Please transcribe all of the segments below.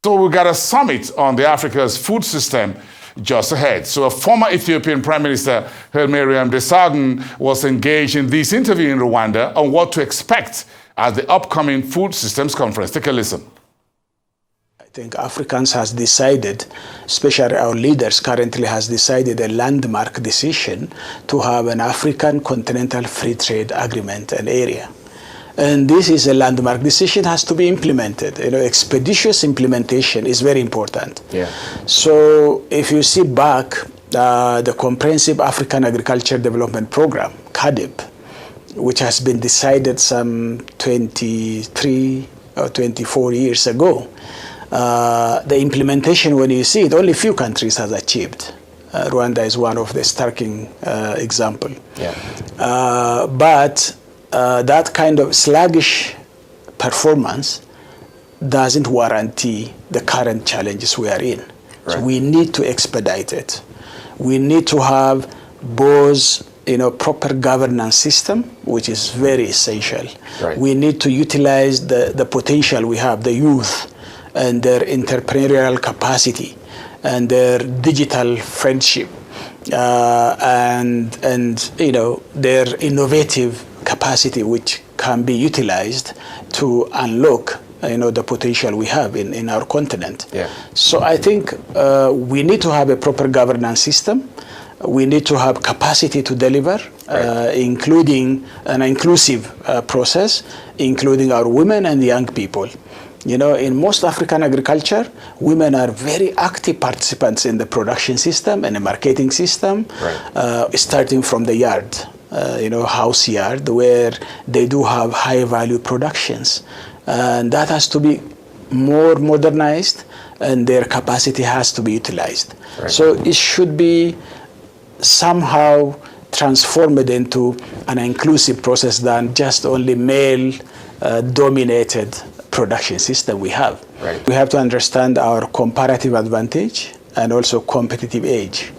So we got a summit on the Africa's food system just ahead. So a former Ethiopian Prime Minister, Hailemariam Desalegn, was engaged in this interview in Rwanda on what to expect at the upcoming Food Systems Conference. Take a listen. I think Africans has decided, especially our leaders currently has decided a landmark decision to have an African continental free trade agreement and area. And this is a landmark decision, has to be implemented. Expeditious implementation is very important. Yeah. So if you see back, the Comprehensive African Agriculture Development Program, CAADP, which has been decided some 23 or 24 years ago, the implementation, when you see it, only few countries has achieved. Rwanda is one of the striking example. Yeah. But that kind of sluggish performance doesn't warranty the current challenges we are in. Right. So we need to expedite it. We need to have both proper governance system, which is very essential. Right. We need to utilize the potential we have, the youth, and their entrepreneurial capacity, and their digital friendship, and their innovative capacity, which can be utilized to unlock the potential we have in our continent. Yeah. So I think we need to have a proper governance system. We need to have capacity to deliver, right. Including an inclusive process, including our women and young people. In most African agriculture, women are very active participants in the production system and the marketing system, right. Starting from the yard, house yard, where they do have high value productions. And that has to be more modernized, and their capacity has to be utilized. Right. So it should be somehow transformed into an inclusive process than just only male dominated production system we have. Right. We have to understand our comparative advantage and also competitive edge.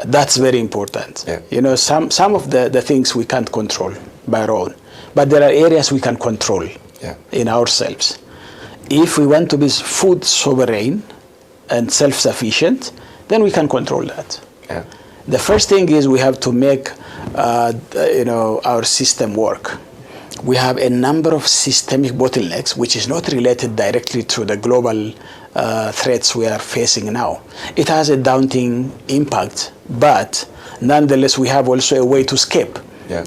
That's very important. Yeah. Some of the things we can't control by our own, but there are areas we can control. Yeah. In ourselves. If we want to be food sovereign and self-sufficient, then we can control that. Yeah. The first thing is we have to make our system work. We have a number of systemic bottlenecks, which is not related directly to the global threats we are facing now. It has a daunting impact, but nonetheless, we have also a way to escape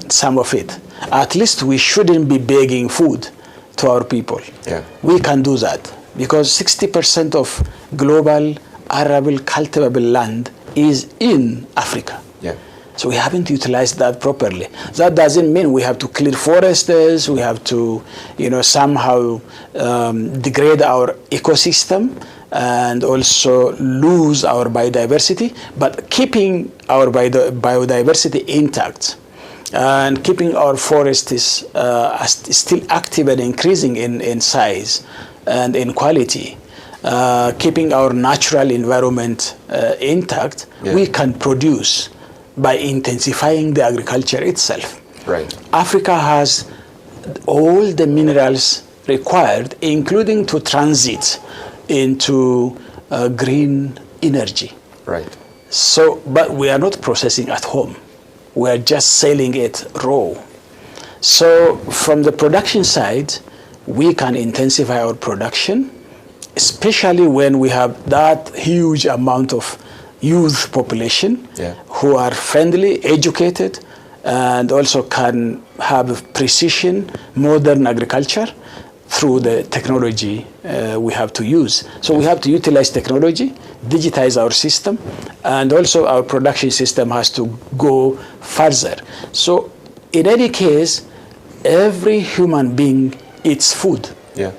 some of it. At least we shouldn't be begging food to our people. Yeah. We can do that because 60% of global arable cultivable land is in Africa. Yeah. So we haven't utilized that properly. That doesn't mean we have to clear forests, we have to, somehow degrade our ecosystem and also lose our biodiversity, but keeping our biodiversity intact and keeping our forests still active and increasing in size and in quality, keeping our natural environment intact, we can produce by intensifying the agriculture itself. Right. Africa has all the minerals required, including to transit into green energy. Right. So, but we are not processing at home. We are just selling it raw. So from the production side, we can intensify our production, especially when we have that huge amount of youth population who are friendly, educated, and also can have precision, modern agriculture through the technology we have to use. So we have to utilize technology, digitize our system, and also our production system has to go further. So in any case, every human being eats food. Yeah.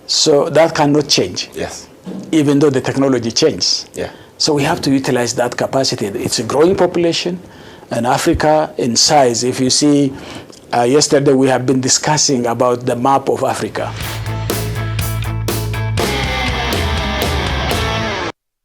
So that cannot change. Yes. Even though the technology changes. Yeah. So we have to utilize that capacity. It's a growing population, and Africa in size, if you see, yesterday we have been discussing about the map of Africa.